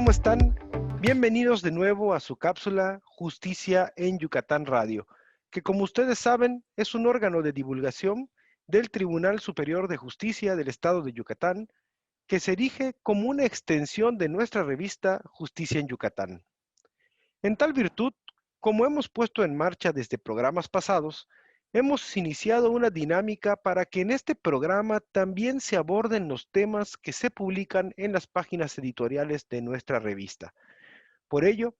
¿cómo están? Bienvenidos de nuevo a su cápsula Justicia en Yucatán Radio, que como ustedes saben es un órgano de divulgación del Tribunal Superior de Justicia del Estado de Yucatán, que se erige como una extensión de nuestra revista Justicia en Yucatán. En tal virtud, como hemos puesto en marcha desde programas pasados, hemos iniciado una dinámica para que en este programa también se aborden los temas que se publican en las páginas editoriales de nuestra revista. Por ello,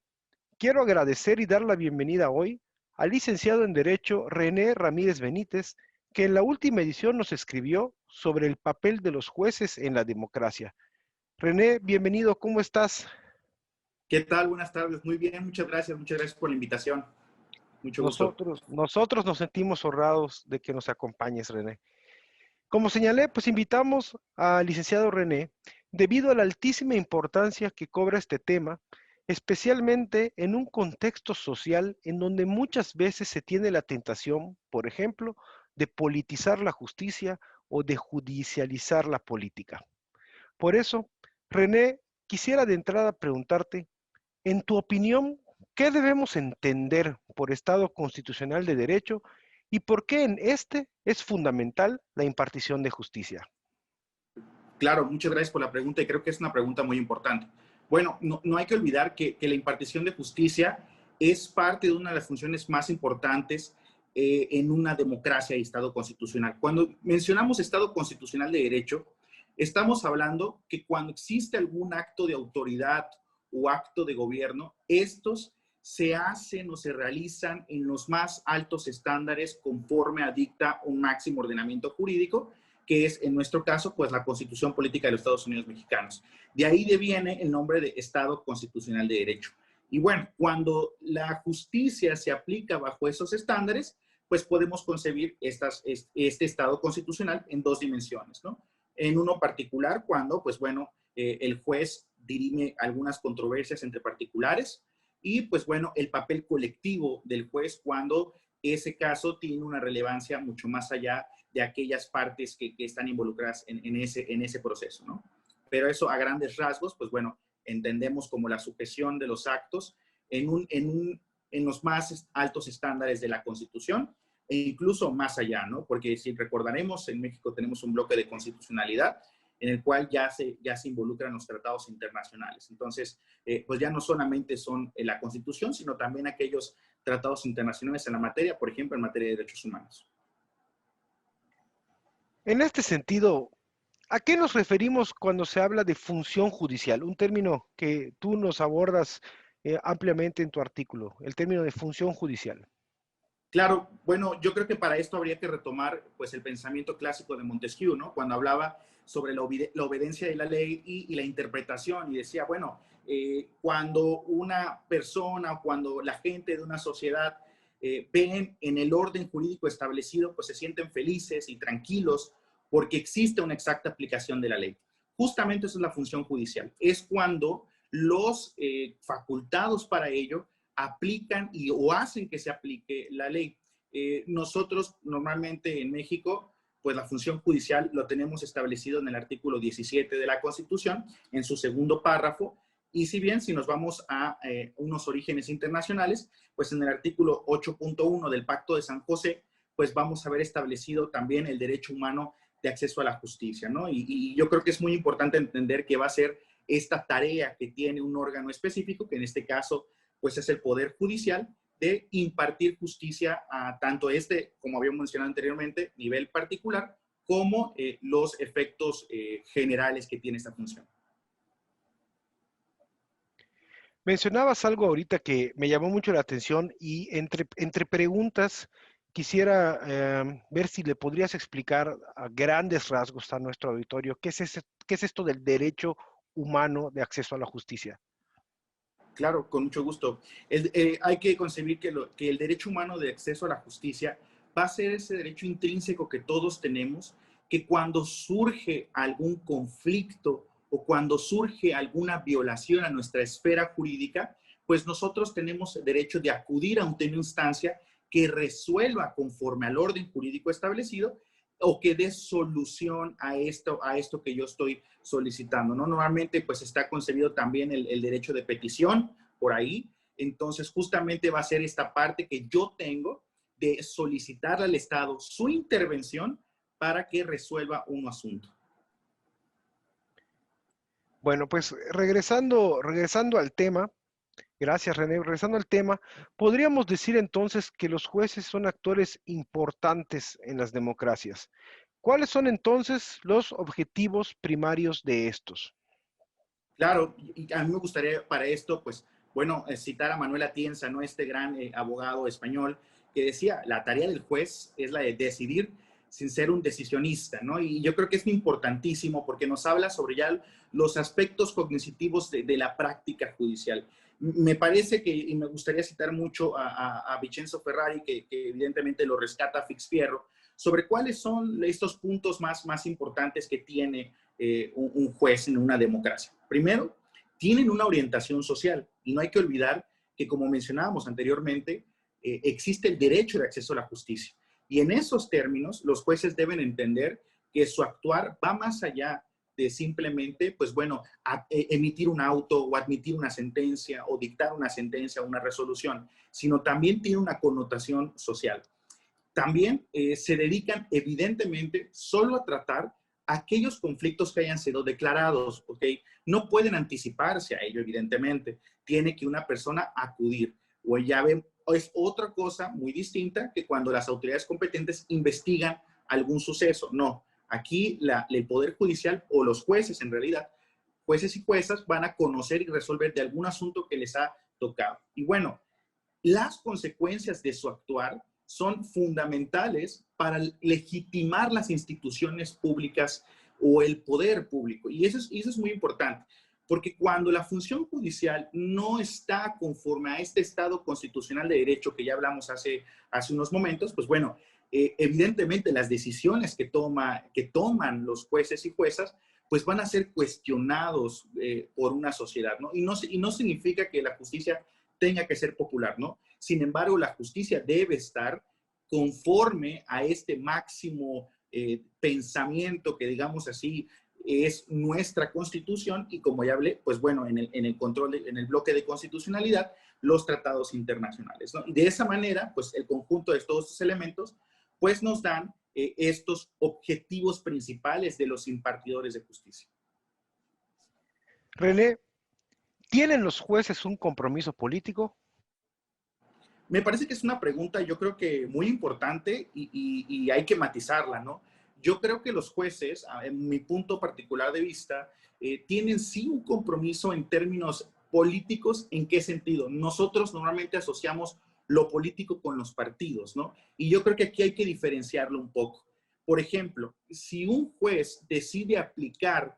quiero agradecer y dar la bienvenida hoy al licenciado en Derecho René Ramírez Benítez, que en la última edición nos escribió sobre el papel de los jueces en la democracia. René, bienvenido, ¿cómo estás? ¿Qué tal? Buenas tardes. Muy bien, muchas gracias por la invitación. Mucho gusto. Nosotros nos sentimos honrados de que nos acompañes, René. Como señalé, pues invitamos al licenciado René debido a la altísima importancia que cobra este tema, especialmente en un contexto social en donde muchas veces se tiene la tentación, por ejemplo, de politizar la justicia o de judicializar la política. Por eso, René, quisiera de entrada preguntarte, en tu opinión, ¿qué debemos entender por Estado constitucional de derecho y por qué en este es fundamental la impartición de justicia? Claro, muchas gracias por la pregunta y creo que es una pregunta muy importante. Bueno, no hay que olvidar que la impartición de justicia es parte de una de las funciones más importantes en una democracia y Estado constitucional. Cuando mencionamos Estado constitucional de derecho, estamos hablando que cuando existe algún acto de autoridad o acto de gobierno, estos se hacen o se realizan en los más altos estándares conforme a dicta un máximo ordenamiento jurídico, que es en nuestro caso, pues la Constitución Política de los Estados Unidos Mexicanos. De ahí deviene el nombre de Estado Constitucional de Derecho. Y bueno, cuando la justicia se aplica bajo esos estándares, pues podemos concebir este Estado constitucional en dos dimensiones, ¿no? En uno particular, cuando, pues bueno, el juez dirime algunas controversias entre particulares y, pues bueno, el papel colectivo del juez cuando ese caso tiene una relevancia mucho más allá de aquellas partes que están involucradas en ese proceso, ¿no? Pero eso a grandes rasgos, pues bueno, entendemos como la sujeción de los actos en los más altos estándares de la Constitución e incluso más allá, ¿no? Porque si recordaremos, en México tenemos un bloque de constitucionalidad en el cual ya se involucran los tratados internacionales. Entonces, pues ya no solamente son la Constitución, sino también aquellos tratados internacionales en la materia, por ejemplo, en materia de derechos humanos. En este sentido, ¿a qué nos referimos cuando se habla de función judicial? Un término que tú nos abordas ampliamente en tu artículo, el término de función judicial. Claro, bueno, yo creo que para esto habría que retomar pues el pensamiento clásico de Montesquieu, ¿no? Cuando hablaba sobre la obediencia de la ley y la interpretación y decía, bueno, cuando una persona o cuando la gente de una sociedad ven en el orden jurídico establecido, pues se sienten felices y tranquilos porque existe una exacta aplicación de la ley. Justamente eso es la función judicial. Es cuando los facultados para ello aplican o hacen que se aplique la ley. Nosotros normalmente en México, pues la función judicial lo tenemos establecido en el artículo 17 de la Constitución, en su segundo párrafo, y si bien si nos vamos a unos orígenes internacionales, pues en el artículo 8.1 del Pacto de San José, pues vamos a ver establecido también el derecho humano de acceso a la justicia, ¿no? Y yo creo que es muy importante entender que va a ser esta tarea que tiene un órgano específico, que en este caso pues es el Poder Judicial, de impartir justicia a tanto como habíamos mencionado anteriormente, nivel particular, como los efectos generales que tiene esta función. Mencionabas algo ahorita que me llamó mucho la atención y entre preguntas quisiera ver si le podrías explicar a grandes rasgos a nuestro auditorio qué es esto del derecho humano de acceso a la justicia. Claro, con mucho gusto. Hay que concebir que el derecho humano de acceso a la justicia va a ser ese derecho intrínseco que todos tenemos, que cuando surge algún conflicto o cuando surge alguna violación a nuestra esfera jurídica, pues nosotros tenemos derecho de acudir a una instancia que resuelva conforme al orden jurídico establecido o que dé solución a esto que yo estoy solicitando, ¿no? Normalmente, pues está concebido también el derecho de petición por ahí. Entonces, justamente va a ser esta parte que yo tengo de solicitar al Estado su intervención para que resuelva un asunto. Bueno, pues regresando al tema, gracias René, regresando al tema, podríamos decir entonces que los jueces son actores importantes en las democracias. ¿Cuáles son entonces los objetivos primarios de estos? Claro, y a mí me gustaría para esto, pues, bueno, citar a Manuel Atienza, ¿no? Este gran abogado español, que decía, la tarea del juez es la de decidir sin ser un decisionista, ¿no? Y yo creo que es importantísimo porque nos habla sobre ya los aspectos cognitivos de la práctica judicial. Me parece que, y me gustaría citar mucho a Vincenzo Ferrari, que evidentemente lo rescata Fix Fierro, sobre cuáles son estos puntos más importantes que tiene un juez en una democracia. Primero, tienen una orientación social y no hay que olvidar que, como mencionábamos anteriormente, existe el derecho de acceso a la justicia. Y en esos términos, los jueces deben entender que su actuar va más allá de simplemente, pues bueno, emitir un auto o admitir una sentencia o dictar una sentencia o una resolución, sino también tiene una connotación social. También se dedican evidentemente solo a tratar aquellos conflictos que hayan sido declarados, ¿ok? No pueden anticiparse a ello, evidentemente. Tiene que una persona acudir. O ya ven, es otra cosa muy distinta que cuando las autoridades competentes investigan algún suceso. No, aquí el Poder Judicial o los jueces en realidad, jueces y juezas van a conocer y resolver de algún asunto que les ha tocado. Y bueno, las consecuencias de su actuar son fundamentales para legitimar las instituciones públicas o el poder público. Y eso es muy importante, porque cuando la función judicial no está conforme a este Estado constitucional de derecho que ya hablamos hace unos momentos, pues bueno, evidentemente las decisiones que toman los jueces y juezas, pues van a ser cuestionados por una sociedad, ¿no? Y no significa que la justicia tenga que ser popular, ¿no? Sin embargo, la justicia debe estar conforme a este máximo pensamiento que, digamos así, es nuestra Constitución y, como ya hablé, pues bueno, en el control, en el bloque de constitucionalidad, los tratados internacionales, ¿no? Y de esa manera, pues el conjunto de todos estos elementos, pues nos dan estos objetivos principales de los impartidores de justicia. René, ¿tienen los jueces un compromiso político? Me parece que es una pregunta, yo creo que muy importante y hay que matizarla, ¿no? Yo creo que los jueces, en mi punto particular de vista, tienen sí un compromiso en términos políticos. ¿En qué sentido? Nosotros normalmente asociamos lo político con los partidos, ¿no? Y yo creo que aquí hay que diferenciarlo un poco. Por ejemplo, si un juez decide aplicar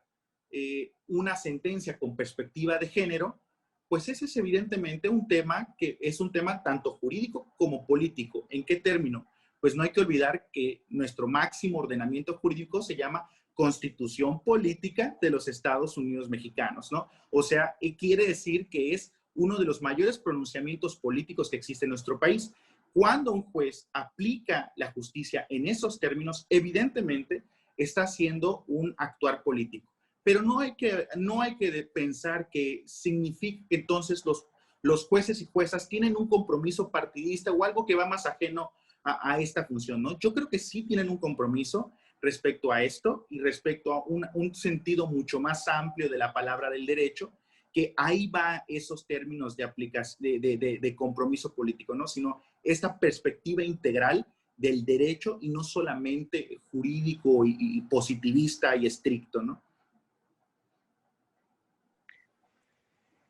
una sentencia con perspectiva de género, pues ese es evidentemente un tema que es un tema tanto jurídico como político. ¿En qué término? Pues no hay que olvidar que nuestro máximo ordenamiento jurídico se llama Constitución Política de los Estados Unidos Mexicanos, ¿no? O sea, quiere decir que es uno de los mayores pronunciamientos políticos que existe en nuestro país. Cuando un juez aplica la justicia en esos términos, evidentemente está haciendo un actuar político. Pero no hay que pensar que significa que entonces los jueces y juezas tienen un compromiso partidista o algo que va más ajeno a esta función, ¿no? Yo creo que sí tienen un compromiso respecto a esto y respecto a un sentido mucho más amplio de la palabra del derecho, que ahí va esos términos de aplicación, de compromiso político, ¿no? Sino esta perspectiva integral del derecho y no solamente jurídico y positivista y estricto, ¿no?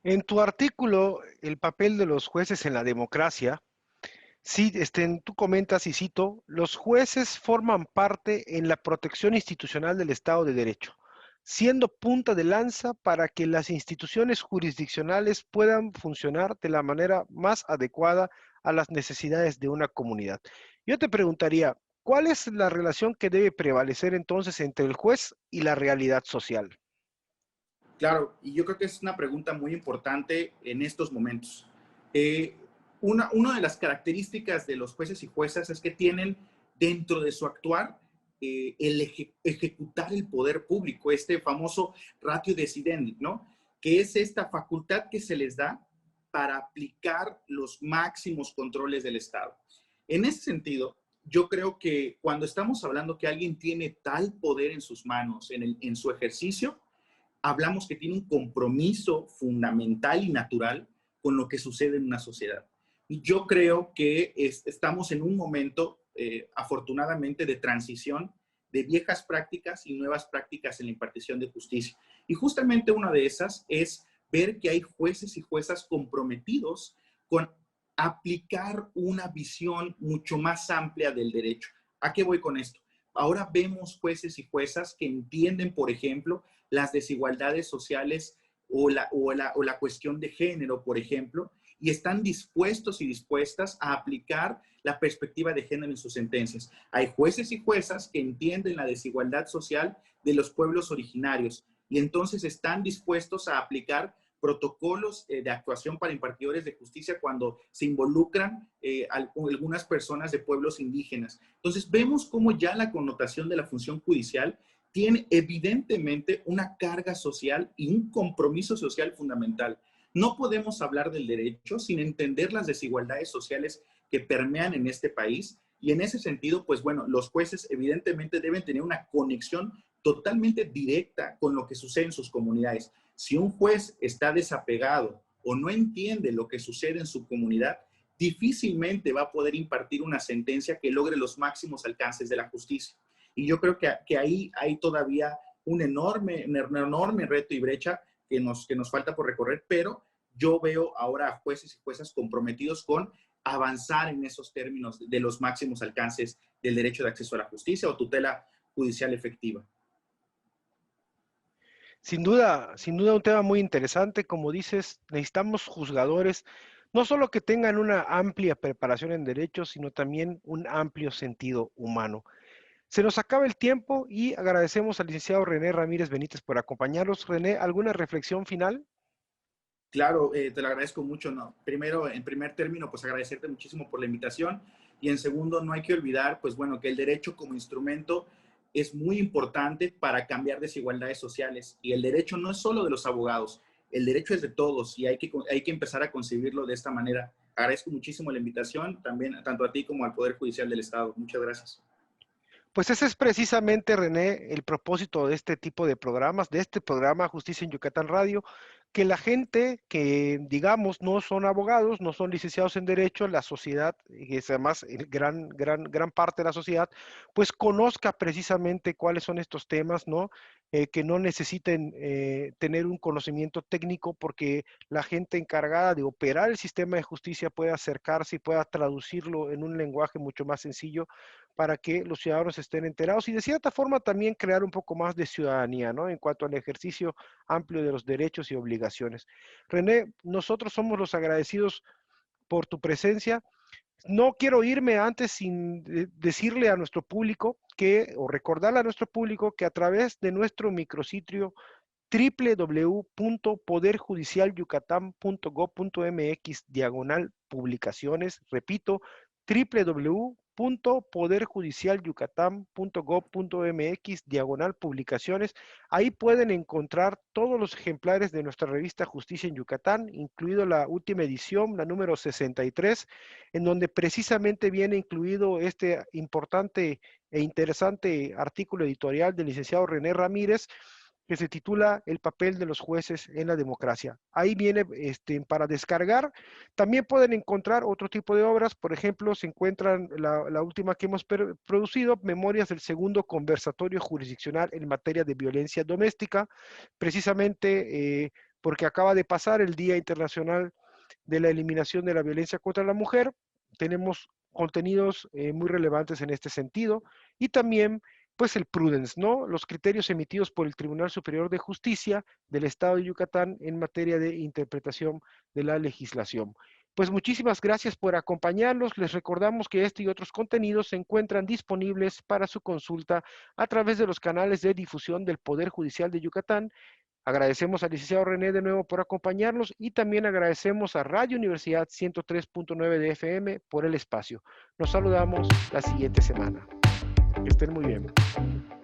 En tu artículo, El papel de los jueces en la democracia, sí, tú comentas y cito, los jueces forman parte en la protección institucional del Estado de Derecho, siendo punta de lanza para que las instituciones jurisdiccionales puedan funcionar de la manera más adecuada a las necesidades de una comunidad. Yo te preguntaría, ¿cuál es la relación que debe prevalecer entonces entre el juez y la realidad social? Claro, y yo creo que es una pregunta muy importante en estos momentos. Eh, una de las características de los jueces y juezas es que tienen dentro de su actuar ejecutar el poder público, este famoso ratio decidendi, ¿no? Que es esta facultad que se les da para aplicar los máximos controles del Estado. En ese sentido, yo creo que cuando estamos hablando que alguien tiene tal poder en sus manos, en su ejercicio, hablamos que tiene un compromiso fundamental y natural con lo que sucede en una sociedad. Y yo creo que estamos en un momento, afortunadamente, de transición de viejas prácticas y nuevas prácticas en la impartición de justicia. Y justamente una de esas es ver que hay jueces y juezas comprometidos con aplicar una visión mucho más amplia del derecho. ¿A qué voy con esto? Ahora vemos jueces y juezas que entienden, por ejemplo, las desigualdades sociales o la cuestión de género, por ejemplo, y están dispuestos y dispuestas a aplicar la perspectiva de género en sus sentencias. Hay jueces y juezas que entienden la desigualdad social de los pueblos originarios y entonces están dispuestos a aplicar protocolos de actuación para impartidores de justicia cuando se involucran algunas personas de pueblos indígenas. Entonces vemos cómo ya la connotación de la función judicial tiene evidentemente una carga social y un compromiso social fundamental. No podemos hablar del derecho sin entender las desigualdades sociales que permean en este país y en ese sentido, pues bueno, los jueces evidentemente deben tener una conexión totalmente directa con lo que sucede en sus comunidades. Si un juez está desapegado o no entiende lo que sucede en su comunidad, difícilmente va a poder impartir una sentencia que logre los máximos alcances de la justicia. Y yo creo que ahí hay todavía un enorme reto y brecha que nos falta por recorrer, pero yo veo ahora a jueces y juezas comprometidos con avanzar en esos términos de los máximos alcances del derecho de acceso a la justicia o tutela judicial efectiva. Sin duda un tema muy interesante. Como dices, necesitamos juzgadores, no solo que tengan una amplia preparación en derecho, sino también un amplio sentido humano. Se nos acaba el tiempo y agradecemos al licenciado René Ramírez Benítez por acompañarnos. René, ¿alguna reflexión final? Claro, te lo agradezco mucho. No. Primero, en primer término, pues agradecerte muchísimo por la invitación. Y en segundo, no hay que olvidar, pues bueno, que el derecho como instrumento es muy importante para cambiar desigualdades sociales. Y el derecho no es solo de los abogados, el derecho es de todos y hay que empezar a concebirlo de esta manera. Agradezco muchísimo la invitación, también tanto a ti como al Poder Judicial del Estado. Muchas gracias. Pues ese es precisamente, René, el propósito de este tipo de programas, de este programa Justicia en Yucatán Radio, que la gente que, digamos, no son abogados, no son licenciados en Derecho, la sociedad, y es además gran parte de la sociedad, pues conozca precisamente cuáles son estos temas, ¿no? Que no necesiten tener un conocimiento técnico porque la gente encargada de operar el sistema de justicia pueda acercarse y pueda traducirlo en un lenguaje mucho más sencillo para que los ciudadanos estén enterados y de cierta forma también crear un poco más de ciudadanía, ¿no? En cuanto al ejercicio amplio de los derechos y obligaciones. René, nosotros somos los agradecidos por tu presencia. No quiero irme antes sin decirle a nuestro público que, o recordarle a nuestro público que a través de nuestro micrositio www.poderjudicialyucatán.gov.mx/publicaciones, repito, www.poderjudicialyucatán.gov.mx/publicaciones. Ahí pueden encontrar todos los ejemplares de nuestra revista Justicia en Yucatán, incluido la última edición, la número 63, en donde precisamente viene incluido este importante e interesante artículo editorial del licenciado René Ramírez, que se titula El papel de los jueces en la democracia. Ahí viene para descargar. También pueden encontrar otro tipo de obras. Por ejemplo, se encuentran la última que hemos producido, Memorias del segundo conversatorio jurisdiccional en materia de violencia doméstica, precisamente porque acaba de pasar el Día Internacional de la Eliminación de la Violencia contra la Mujer. Tenemos contenidos muy relevantes en este sentido y también pues el prudence, ¿no? Los criterios emitidos por el Tribunal Superior de Justicia del Estado de Yucatán en materia de interpretación de la legislación. Pues muchísimas gracias por acompañarnos. Les recordamos que este y otros contenidos se encuentran disponibles para su consulta a través de los canales de difusión del Poder Judicial de Yucatán. Agradecemos al licenciado René de nuevo por acompañarnos y también agradecemos a Radio Universidad 103.9 de FM por el espacio. Nos saludamos la siguiente semana. Que estén muy bien.